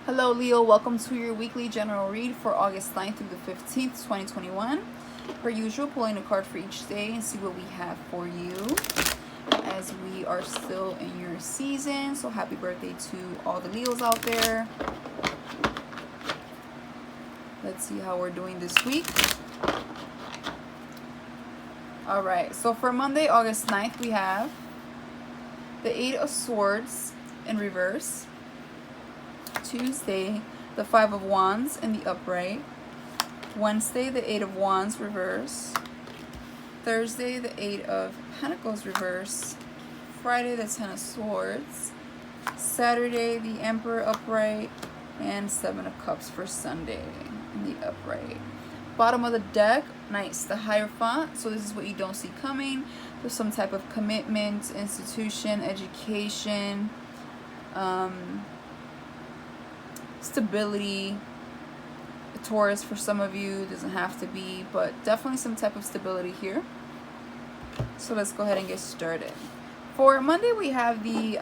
Hello Leo, welcome to your weekly general read for August 9th through the 15th, 2021. Per usual, pulling a card for each day and see what we have for you as we are still in your season. So happy birthday to all the Leos out there. Let's see how we're doing this week. Alright, so for Monday, August 9th, we have the Eight of Swords in reverse. Tuesday, the Five of Wands in the upright. Wednesday, the Eight of Wands reverse. Thursday, the Eight of Pentacles reverse. Friday, the Ten of Swords. Saturday, the Emperor upright. And Seven of Cups for Sunday in the upright. Bottom of the deck, nice, the Hierophant. So this is what you don't see coming. There's some type of commitment, institution, education, stability. A Taurus for some of you, doesn't have to be, but definitely some type of stability here. So let's go ahead and get started. For Monday, we have the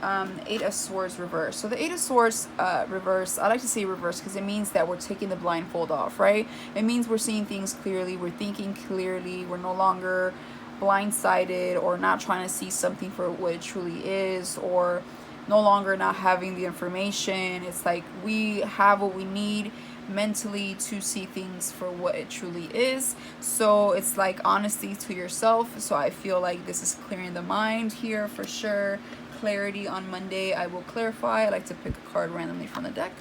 Eight of Swords reverse. So the Eight of Swords reverse, I like to say reverse because it means that we're taking the blindfold off, right? It means we're seeing things clearly, we're thinking clearly, we're no longer blindsided or not trying to see something for what it truly is, or no longer not having the information. It's like we have what we need mentally to see things for what it truly is. So it's like honesty to yourself. So I feel like this is clearing the mind here for sure. Clarity on Monday. I will clarify. I like to pick a card randomly from the deck.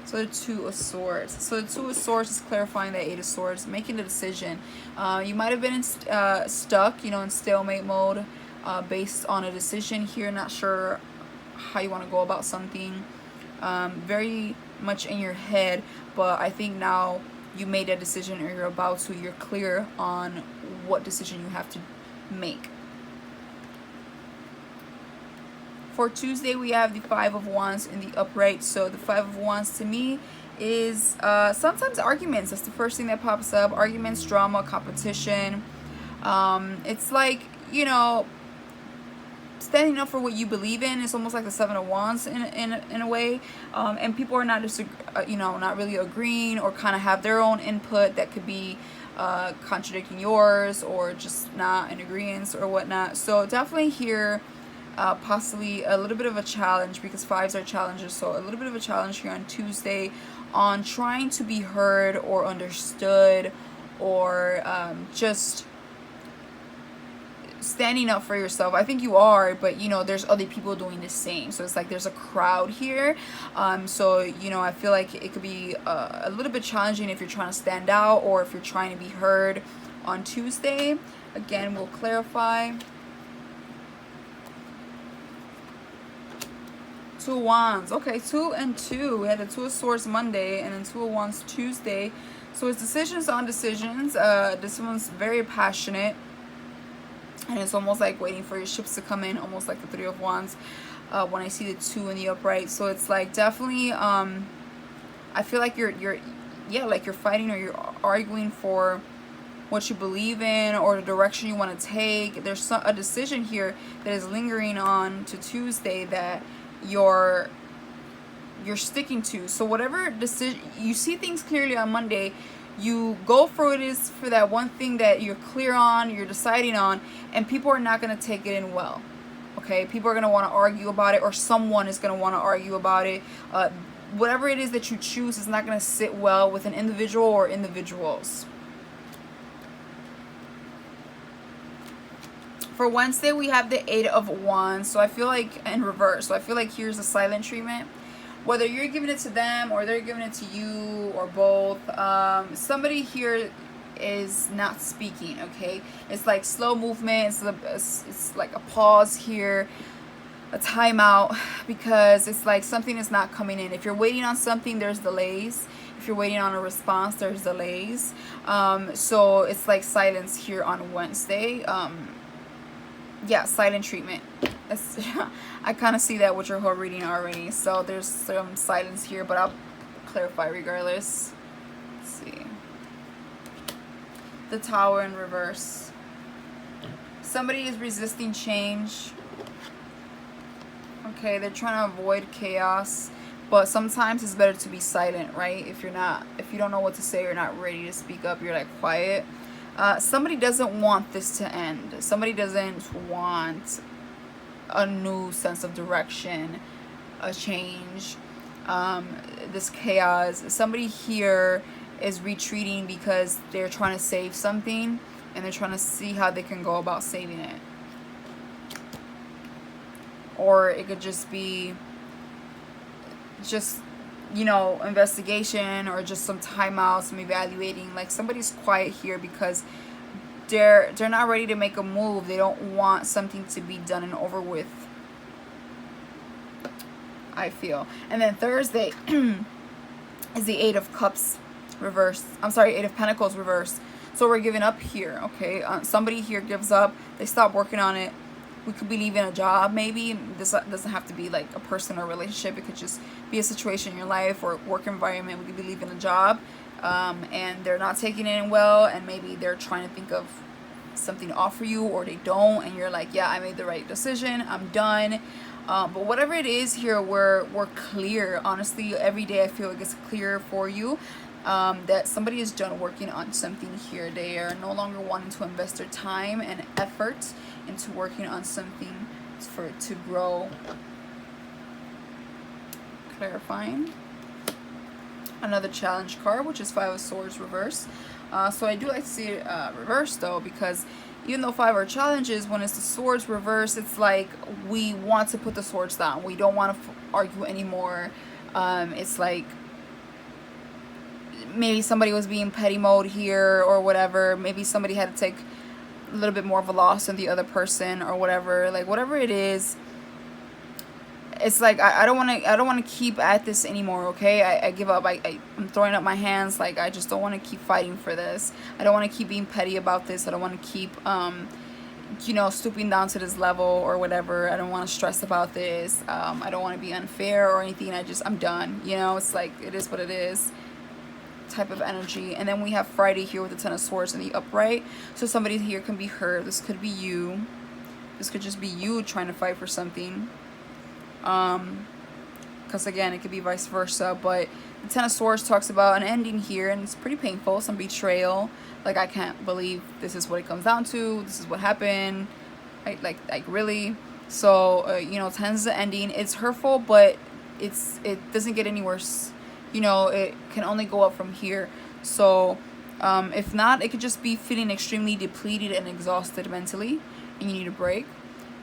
So the Two of Swords. So the Two of Swords is clarifying the Eight of Swords, making the decision. You might have been stuck, in stalemate mode based on a decision here. Not sure how you want to go about something. Very much in your head, but I think now you made a decision, or you're about to, you're clear on what decision you have to make. For Tuesday, we have the Five of Wands in the upright. So the Five of Wands to me is sometimes arguments. That's the first thing that pops up. Arguments, drama, competition. It's like, standing up for what you believe in. It's almost like the Seven of Wands in a way, and people are not just not really agreeing, or kind of have their own input that could be contradicting yours, or just not in agreement or whatnot. So definitely here possibly a little bit of a challenge, because fives are challenges. So a little bit of a challenge here on Tuesday on trying to be heard or understood, or just standing up for yourself. I think you are, but there's other people doing the same. So it's like there's a crowd here. So I feel like it could be a little bit challenging if you're trying to stand out, or if you're trying to be heard on Tuesday. Again, we'll clarify. Two of Wands. Okay, 2 and 2. We had the Two of Swords Monday, and then Two of Wands Tuesday. So it's decisions on decisions. This one's very passionate. And it's almost like waiting for your ships to come in, almost like the Three of Wands when I see the 2 in the upright. So it's like definitely, I feel like you're fighting, or you're arguing for what you believe in, or the direction you want to take. There's a decision here that is lingering on to Tuesday that you're sticking to. So whatever decision, you see things clearly on Monday, you go for it is for that one thing that you're clear on, you're deciding on, and people are not going to take it in well. Okay, people are going to want to argue about it, or someone is going to want to argue about it. Whatever it is that you choose is not going to sit well with an individual or individuals. For Wednesday, we have the Eight of Wands. So I feel like in reverse. So I feel like here's a silent treatment. Whether you're giving it to them, or they're giving it to you, or both, somebody here is not speaking, okay? It's like slow movement. It's like a pause here, a timeout, because it's like something is not coming in. If you're waiting on something, there's delays. If you're waiting on a response, there's delays. So it's like silence here on Wednesday. Yeah, silent treatment. I kind of see that with your whole reading already. So there's some silence here, but I'll clarify regardless. Let's see. The Tower in reverse. Somebody is resisting change. Okay, they're trying to avoid chaos. but sometimes it's better to be silent, right? If you don't know what to say, you're not ready to speak up, you're like quiet. Somebody doesn't want this to end. Somebody doesn't want a new sense of direction, a change, this chaos. Somebody here is retreating because they're trying to save something, and they're trying to see how they can go about saving it. Or it could just be investigation, or just some timeout, some evaluating. Like somebody's quiet here because they're not ready to make a move. They don't want something to be done and over with, I feel. And then Thursday is the Eight of Cups reversed. I'm sorry, Eight of Pentacles reversed. So we're giving up here, okay? Somebody here gives up. They stop working on it. We could be leaving a job, maybe. This doesn't have to be like a person or relationship. It could just be a situation in your life or work environment. We could be leaving a job, and they're not taking it in well, and maybe they're trying to think of something to offer you, or they don't, and you're like, yeah, I made the right decision, I'm done. But whatever it is here, we're clear. Honestly, every day I feel like it's clear for you, that somebody is done working on something here. They are no longer wanting to invest their time and effort into working on something for it to grow. Clarifying. Another challenge card, which is Five of Swords reverse. So I do like to see it reversed though, because even though five are challenges, when it's the swords reverse, it's like we want to put the swords down. We don't want to argue anymore. It's like maybe somebody was being petty mode here or whatever. Maybe somebody had to take a little bit more of a loss than the other person or whatever. Like whatever it is, it's like I don't want to keep at this anymore, okay? I give up. I'm throwing up my hands. Like I just don't want to keep fighting for this. I don't want to keep being petty about this. I don't want to keep stooping down to this level or whatever. I don't want to stress about this. I don't want to be unfair or anything. I'm done. It's like it is what it is type of energy. And then we have Friday here with the Ten of Swords in the upright. So somebody here can be hurt. This could be you. This could just be you trying to fight for something. Because again, it could be vice versa. But the Ten of Swords talks about an ending here, and it's pretty painful. Some betrayal. Like I can't believe this is what it comes down to. This is what happened. Like really. So Ten's the ending. It's hurtful, but it doesn't get any worse. It can only go up from here. So if not, it could just be feeling extremely depleted and exhausted mentally, and you need a break.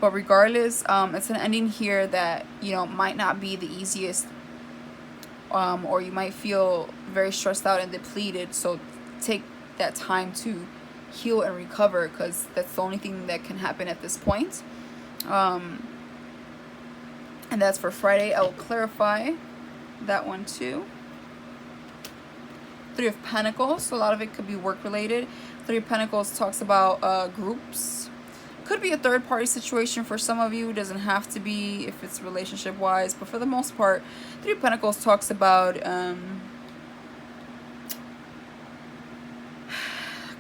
But regardless, it's an ending here that might not be the easiest, or you might feel very stressed out and depleted. So take that time to heal and recover, because that's the only thing that can happen at this point. And that's for Friday. I will clarify that one too. Three of Pentacles. So a lot of it could be work related. Three of Pentacles talks about groups. Could be a third party situation for some of you. It doesn't have to be if it's relationship wise, but for the most part, Three of Pentacles talks about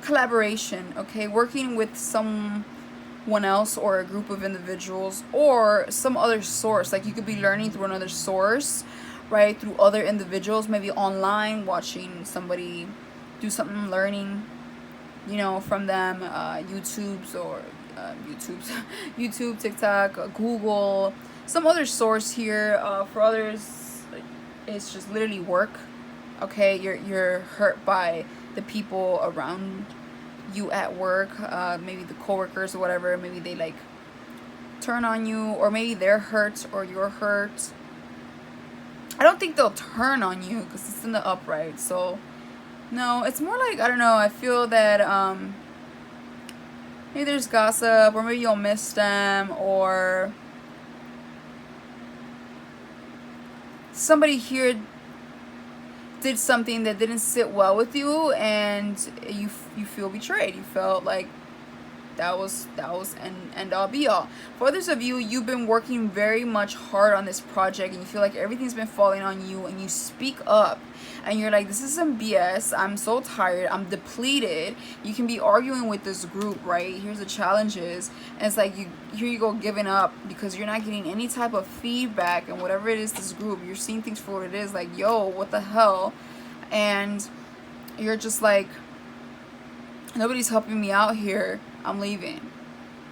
collaboration, okay? Working with someone else or a group of individuals or some other source. Like you could be learning through another source, right? Through other individuals, maybe online, watching somebody do something, learning, from them, YouTube, TikTok, Google, some other source here. For others, it's just literally work. Okay, you're hurt by the people around you at work, maybe the coworkers or whatever. Maybe they like turn on you, or maybe they're hurt or you're hurt. I don't think they'll turn on you because it's in the upright. So no, it's more like, I don't know, I feel that maybe there's gossip, or maybe you'll miss them, or somebody here did something that didn't sit well with you, and you feel betrayed. You felt like That was end all be all. For others of you, you've been working very much hard on this project and you feel like everything's been falling on you, and you speak up and you're like, this is some BS, I'm so tired, I'm depleted. You can be arguing with this group, right? Here's the challenges, and it's like here you go giving up because you're not getting any type of feedback, and whatever it is, this group, you're seeing things for what it is, like, yo, what the hell? And you're just like, nobody's helping me out here, I'm leaving.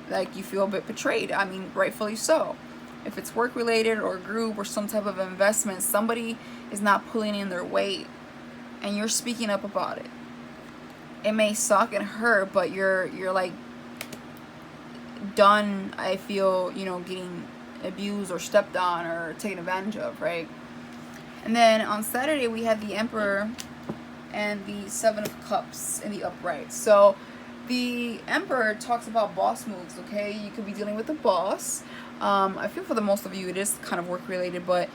Like, you feel a bit betrayed. I mean, rightfully so. If it's work related or group or some type of investment, somebody is not pulling in their weight and you're speaking up about it. It may suck and hurt, but you're like done, I feel, you know, getting abused or stepped on or taken advantage of, right? And then on Saturday we had the Emperor and the Seven of Cups in the upright. So the Emperor talks about boss moves, okay? You could be dealing with a boss. I feel for the most of you it is kind of work related, but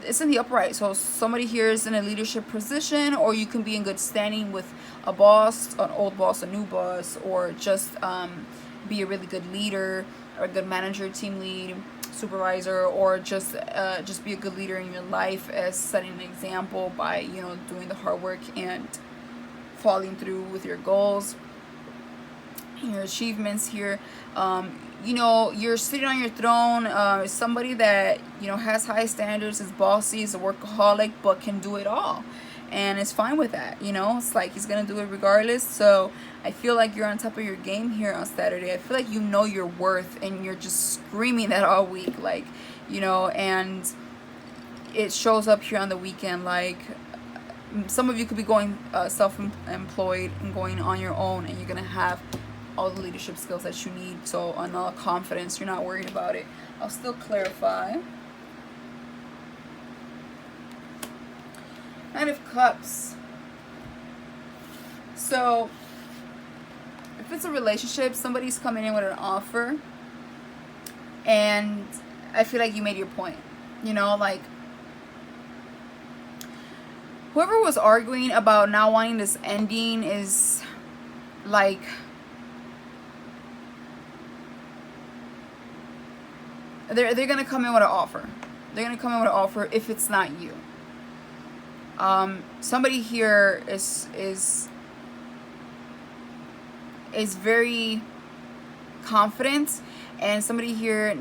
it's in the upright. So somebody here is in a leadership position, or you can be in good standing with a boss, an old boss, a new boss, or just be a really good leader or a good manager, team lead, supervisor, or just be a good leader in your life, as setting an example by, you know, doing the hard work and following through with your goals, your achievements here. You know, you're sitting on your throne, somebody that, you know, has high standards, is bossy, is a workaholic, but can do it all and is fine with that. You know, it's like he's gonna do it regardless. So I feel like you're on top of your game here on Saturday. I feel like you know your worth and you're just screaming that all week, like, you know, and it shows up here on the weekend. Like, some of you could be going self-employed and going on your own, and you're gonna have all the leadership skills that you need. So on all confidence, you're not worried about it. I'll still clarify. Knight of Cups. So if it's a relationship, somebody's coming in with an offer, and I feel like you made your point. You know, like, whoever was arguing about not wanting this ending is like, they're gonna come in with an offer. They're gonna come in with an offer if it's not you. Somebody here is very confident, and somebody here,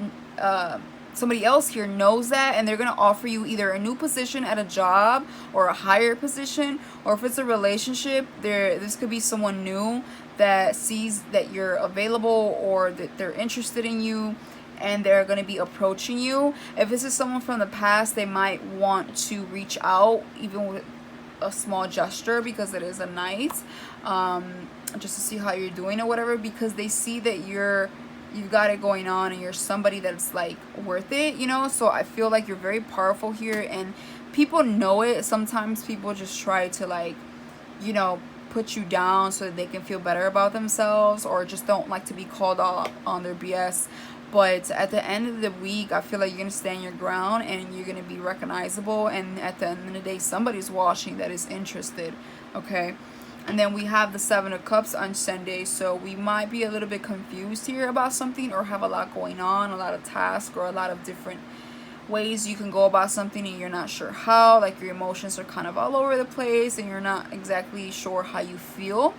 somebody else here knows that, and they're gonna offer you either a new position at a job or a higher position, or if it's a relationship, this could be someone new that sees that you're available or that they're interested in you, and they're going to be approaching you. If this is someone from the past, they might want to reach out, even with a small gesture, because it is a night, just to see how you're doing or whatever, because they see that you've got it going on and you're somebody that's like worth it, you know. So I feel like you're very powerful here, and people know it. Sometimes people just try to, like, you know, put you down so that they can feel better about themselves, or just don't like to be called all on their BS. But at the end of the week, I feel like you're going to stand your ground and you're going to be recognizable. And at the end of the day, somebody's watching that is interested. Okay. And then we have the Seven of Cups on Sunday. So we might be a little bit confused here about something, or have a lot going on, a lot of tasks, or a lot of different ways you can go about something and you're not sure how. Like, your emotions are kind of all over the place and you're not exactly sure how you feel.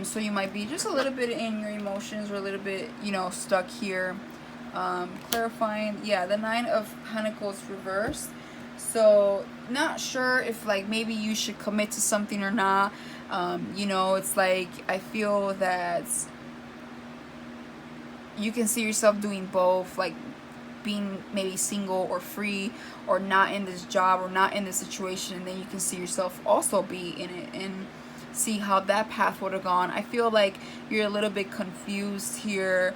So you might be just a little bit in your emotions, or a little bit, you know, stuck here. Clarifying, yeah, the Nine of Pentacles reversed. So not sure if, like, maybe you should commit to something or not. You know, it's like, I feel that you can see yourself doing both, like being maybe single or free, or not in this job or not in this situation, and then you can see yourself also be in it and see how that path would have gone. I feel like you're a little bit confused here.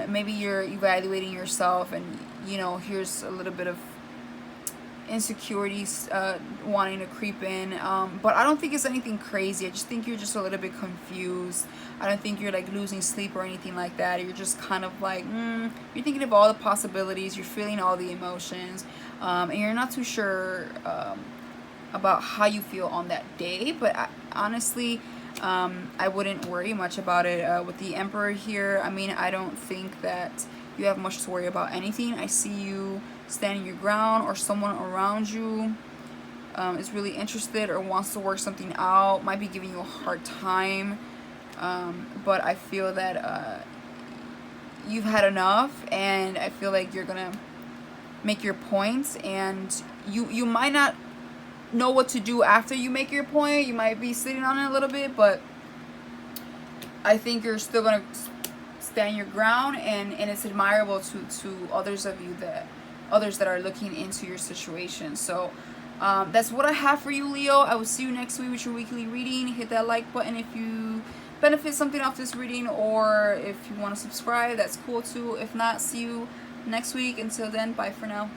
Maybe you're evaluating yourself, and, you know, here's a little bit of insecurities wanting to creep in, but I don't think it's anything crazy. I just think you're just a little bit confused. I don't think you're like losing sleep or anything like that. You're just kind of like, you're thinking of all the possibilities, you're feeling all the emotions, and you're not too sure about how you feel on that day. But honestly, I wouldn't worry much about it. With the Emperor here, I mean, I don't think that you have much to worry about anything. I see you standing your ground, or someone around you is really interested or wants to work something out, might be giving you a hard time. But I feel that you've had enough, and I feel like you're gonna make your points, and you might not know what to do after you make your point. You might be sitting on it a little bit, but I think you're still gonna stand your ground, and it's admirable to others that are looking into your situation. So that's what I have for you, Leo. I will see you next week with your weekly reading. Hit that like button if you benefit something off this reading, or if you want to subscribe, that's cool too. If not, see you next week. Until then, bye for now.